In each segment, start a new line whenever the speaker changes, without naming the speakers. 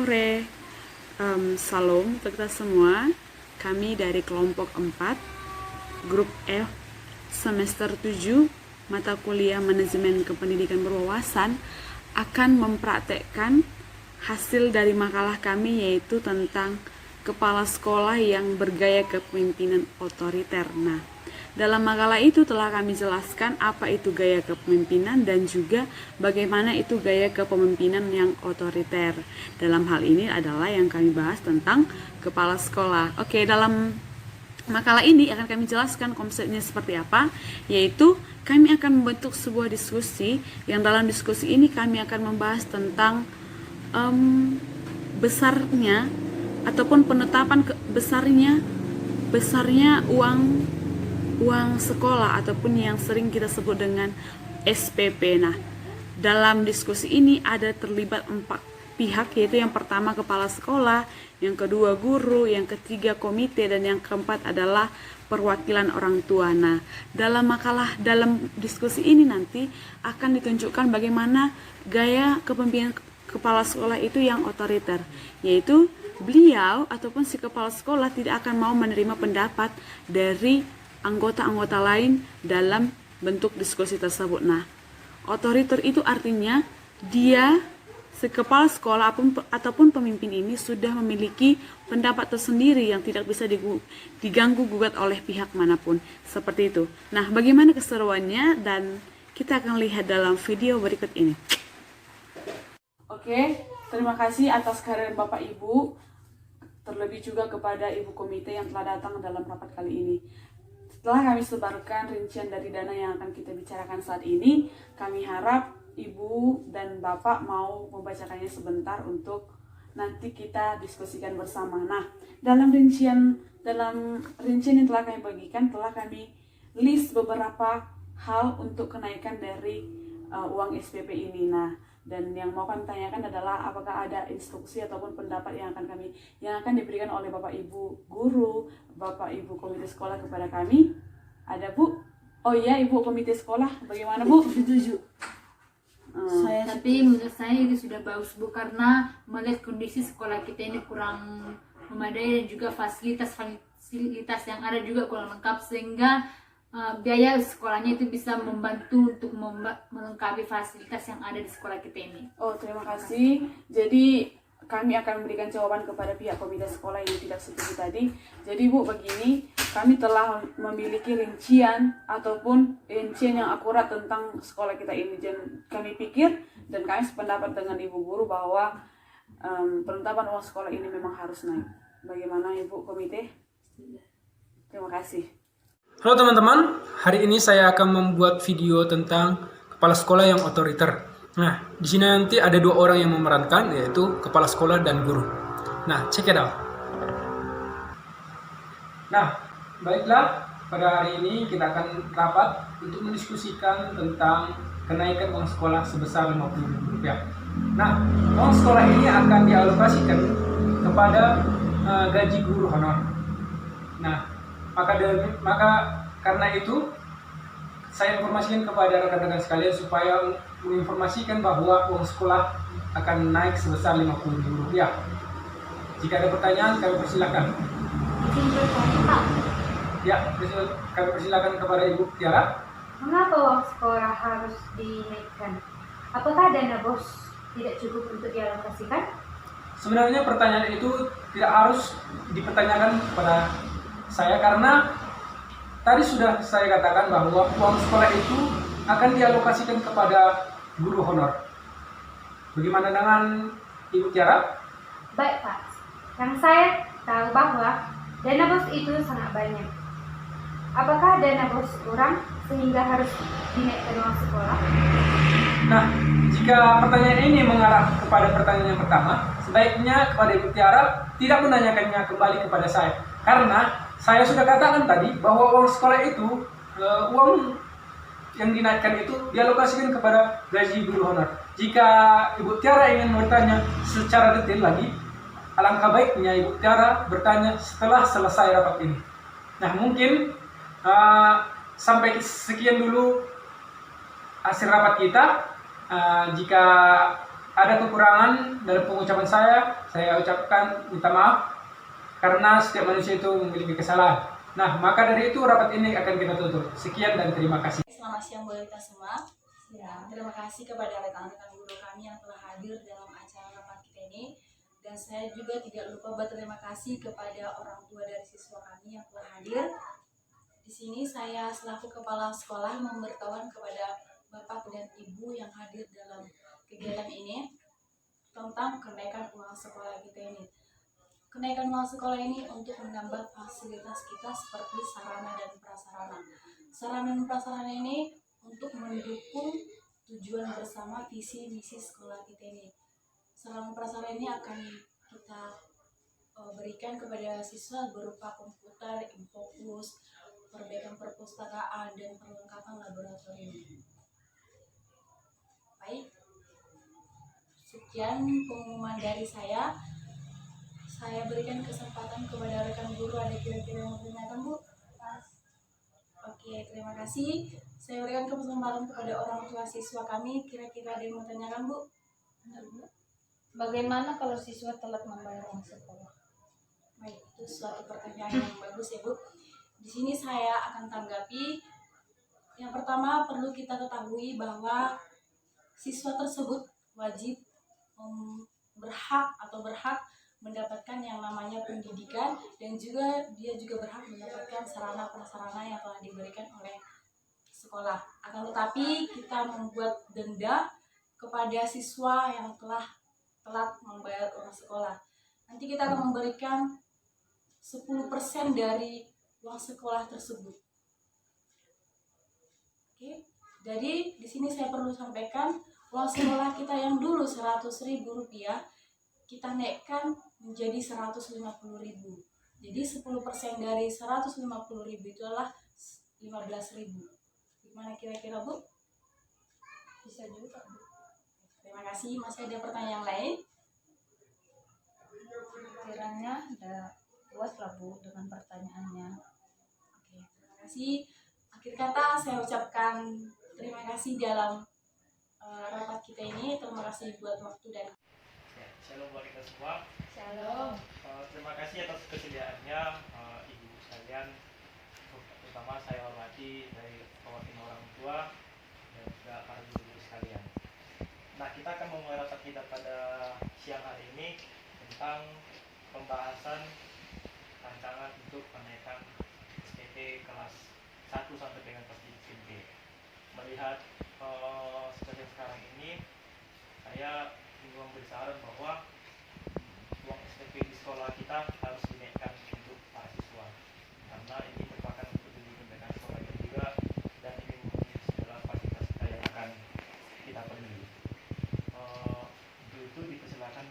sore, salam untuk kita semua. Kami dari kelompok 4, grup F, semester 7, mata kuliah Manajemen Kependidikan Berwawasan akan mempraktekkan hasil dari makalah kami, yaitu tentang kepala sekolah yang bergaya kepemimpinan otoriter. Nah, dalam makalah itu telah kami jelaskan apa itu gaya kepemimpinan dan juga bagaimana itu gaya kepemimpinan yang otoriter. Dalam hal ini adalah yang kami bahas tentang kepala sekolah. Oke, dalam makalah ini akan kami jelaskan konsepnya seperti apa, yaitu kami akan membentuk sebuah diskusi yang dalam diskusi ini kami akan membahas tentang besarnya ataupun penetapan besarnya uang sekolah ataupun yang sering kita sebut dengan SPP. Nah, dalam diskusi ini ada terlibat 4 pihak, yaitu yang pertama kepala sekolah, yang kedua guru, yang ketiga komite, dan yang keempat adalah perwakilan orang tua. Nah, dalam diskusi ini nanti akan ditunjukkan bagaimana gaya kepemimpinan kepala sekolah itu yang otoriter, yaitu beliau ataupun si kepala sekolah tidak akan mau menerima pendapat dari anggota-anggota lain dalam bentuk diskusi tersebut. Nah, otoriter itu artinya dia, si kepala sekolah ataupun pemimpin ini sudah memiliki pendapat tersendiri yang tidak bisa diganggu gugat oleh pihak manapun. Seperti itu. Nah, bagaimana keseruannya dan kita akan lihat dalam video berikut ini. Oke, terima kasih atas kehadiran Bapak Ibu, terlebih juga kepada Ibu Komite yang telah datang dalam rapat kali ini. Setelah kami sebarkan rincian dari dana yang akan kita bicarakan saat ini, kami harap Ibu dan Bapak mau membacakannya sebentar untuk nanti kita diskusikan bersama. Nah, dalam rincian yang telah kami bagikan, telah kami list beberapa hal untuk kenaikan dari uang SPP ini. Nah, dan yang mau kami tanyakan adalah apakah ada instruksi ataupun pendapat yang akan diberikan oleh Bapak Ibu guru, Bapak Ibu komite sekolah kepada kami. Ada, Bu? Oh iya, Ibu komite sekolah, bagaimana, Bu?
Setuju. Tapi menurut saya itu sudah bagus, Bu, karena melihat kondisi sekolah kita ini kurang memadai dan juga fasilitas yang ada juga kurang lengkap, sehingga biaya sekolahnya itu bisa membantu untuk melengkapi fasilitas yang ada di sekolah kita ini.
Oh, terima kasih. Jadi kami akan memberikan jawaban kepada pihak komite sekolah yang tidak setuju tadi. Jadi, Bu, begini, kami telah memiliki rincian yang akurat tentang sekolah kita ini. Dan kami pikir dan kami sependapat dengan Ibu Guru bahwa penetapan uang sekolah ini memang harus naik. Bagaimana, Ibu Komite? Terima kasih.
Halo teman-teman, hari ini saya akan membuat video tentang kepala sekolah yang otoriter. Nah, di sini nanti ada 2 orang yang memerankan, yaitu kepala sekolah dan guru. Nah, check it out. Nah, baiklah, pada hari ini kita akan rapat untuk mendiskusikan tentang kenaikan uang sekolah sebesar Rp50.000. Nah, uang sekolah ini akan dialokasikan kepada gaji guru honor. Nah, maka karena itu saya informasikan kepada rekan-rekan sekalian supaya menginformasikan bahwa uang sekolah akan naik sebesar Rp50.000. Jika ada pertanyaan, kami persilakan. Ya, kami persilakan kepada Ibu Tiara.
Mengapa uang sekolah harus dinaikkan? Apakah dana BOS tidak cukup untuk dialokasikan?
Sebenarnya pertanyaan itu tidak harus dipertanyakan kepada saya, karena tadi sudah saya katakan bahwa uang sekolah itu akan dialokasikan kepada guru honor. Bagaimana dengan Ibu Tiara?
Baik, Pak. Yang saya tahu bahwa dana BOS itu sangat banyak. Apakah dana BOS kurang sehingga harus dinaikkan uang sekolah?
Nah, jika pertanyaan ini mengarah kepada pertanyaan yang pertama, sebaiknya kepada Ibu Tiara tidak menanyakannya kembali kepada saya, karena saya sudah katakan tadi bahwa uang sekolah itu, uang yang dinaikkan itu dialokasikan kepada gaji guru honor. Jika Ibu Tiara ingin bertanya secara detail lagi, alangkah baiknya Ibu Tiara bertanya setelah selesai rapat ini. Nah, mungkin sampai sekian dulu hasil rapat kita. Jika ada kekurangan dalam pengucapan saya ucapkan minta maaf karena setiap manusia itu memiliki kesalahan. Nah, maka dari itu rapat ini akan kita tutup. Sekian dan terima kasih.
Selamat siang buat kita semua. Ya, terima kasih kepada rekan-rekan guru kami yang telah hadir dalam acara rapat kita ini. Dan saya juga tidak lupa berterima kasih kepada orang tua dari siswa kami yang telah hadir. Di sini saya selaku kepala sekolah memberitahukan kepada Bapak dan Ibu yang hadir dalam kegiatan ini tentang kenaikan uang sekolah kita ini. Kenaikan uang sekolah ini untuk menambah fasilitas kita seperti sarana dan prasarana. Sarana dan prasarana ini untuk mendukung tujuan bersama visi misi sekolah kita ini. Sarana dan prasarana ini akan kita berikan kepada siswa berupa komputer, infobus, perbaikan perpustakaan, dan perlengkapan laboratorium. Baik, sekian pengumuman dari saya. Saya berikan kesempatan kepada rekan guru, ada kira-kira yang mau ditanyakan, Bu? Oke, terima kasih. Saya berikan kesempatan kepada orang tua siswa kami, kira-kira ada yang mau tanyakan, Bu?
Bagaimana kalau siswa telat membayar uang sekolah?
Baik, itu suatu pertanyaan yang bagus ya, Bu. Di sini saya akan tanggapi. Yang pertama, perlu kita ketahui bahwa siswa tersebut wajib berhak mendapatkan yang namanya pendidikan, dan juga dia juga berhak mendapatkan sarana prasarana yang telah diberikan oleh sekolah. Akan tetapi kita membuat denda kepada siswa yang telah telat membayar uang sekolah. Nanti kita akan memberikan 10% dari uang sekolah tersebut. Oke. Jadi di sini saya perlu sampaikan, uang sekolah kita yang dulu Rp100.000 kita naikkan menjadi Rp150.000. Jadi 10% dari Rp150.000 itu adalah Rp15.000. Gimana kira-kira, Bu?
Bisa juga, Bu.
Terima kasih. Masih ada pertanyaan lain?
Kiranya ada puas lah, Bu, dengan pertanyaannya.
Oke, terima kasih. Akhir kata saya ucapkan terima kasih dalam rapat kita ini. Terima kasih buat waktu dan
Shalom buat kita semua.
Shalom.
Terima kasih atas kesediaannya ibu sekalian, terutama saya hormati dari perwakilan orang tua dan juga para guru sekalian. Nah, kita akan memulai rapat kita pada siang hari ini tentang pembahasan rancangan untuk kenaikan SPP kelas 1 sampai dengan kelas 3 SMP. Melihat situasi sekarang ini, saya ingin memberi saran bahwa uang SPP di sekolah kita harus dinaikkan untuk para siswa, karena ini merupakan untuk pendidikan sekolah kita juga, dan ini memenuhi segala fasilitas kita yang akan kita penuhi. Untuk itu dipersilakan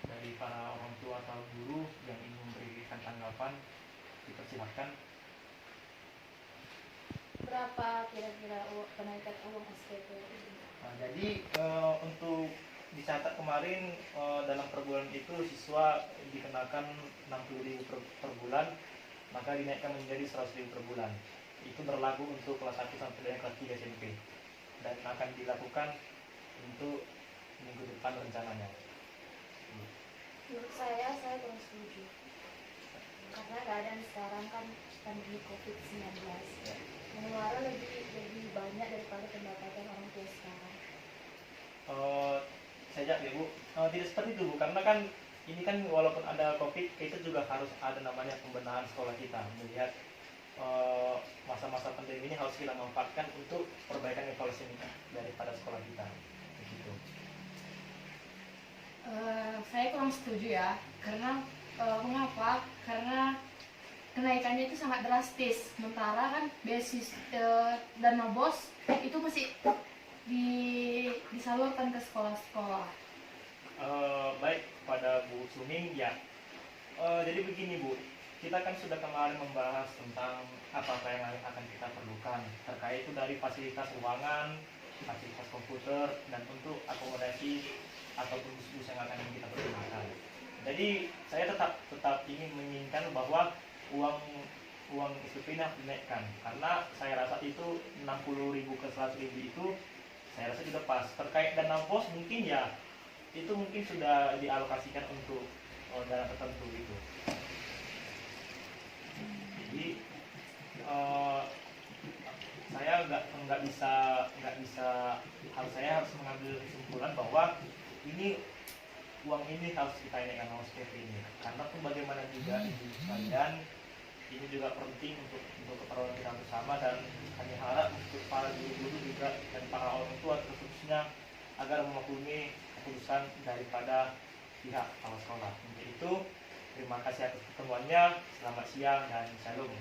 dari para orang tua atau guru yang ingin memberikan tanggapan, dipersilakan.
Berapa kira-kira kenaikan uang SPP?
Jadi untuk dicatat kemarin dalam per bulan itu siswa dikenakan 60.000 per bulan, maka dinaikkan menjadi 100.000 per bulan. Itu berlaku untuk kelas 1 sampai dengan kelas 3 SMP, dan akan dilakukan untuk minggu depan rencananya.
Menurut saya kurang setuju. Karena keadaan sekarang kan pandemi COVID-19. Pengeluaran lebih banyak daripada pendapatan orang tua sekarang.
Saya Bu, tidak seperti itu Bu, karena kan ini kan walaupun ada COVID, kita juga harus ada namanya pembenahan sekolah kita. Melihat masa-masa pandemi ini harus kita manfaatkan untuk perbaikan evaluasi daripada sekolah kita. Begitu.
Saya kurang setuju ya, karena mengapa? Karena kenaikannya itu sangat drastis. Sementara kan dana BOS itu masih disalurkan ke sekolah-sekolah.
Baik, pada Bu Suming ya. Jadi begini Bu, kita kan sudah kemarin membahas tentang apa yang akan kita perlukan terkait itu dari fasilitas ruangan, fasilitas komputer, dan untuk akomodasi ataupun bus yang akan kita pergunakan. Jadi saya tetap ingin menginginkan bahwa uang SPP ini harus dinaikkan, karena saya rasa itu 60.000 ke 100.000 itu saya rasa sudah pas. Terkait dana BOS mungkin ya itu mungkin sudah dialokasikan untuk dana tertentu gitu. Jadi saya nggak bisa saya harus mengambil kesimpulan bahwa ini uang ini harus kita naikkan SPP ini, karena pun bagaimana juga ibu sekalian, ini juga penting untuk keperluan kita bersama, dan kami harap untuk para guru-guru juga dan para orang tua khususnya agar memaklumi keputusan daripada pihak kepala sekolah. Untuk itu, terima kasih atas pertemuannya. Selamat siang dan shalom.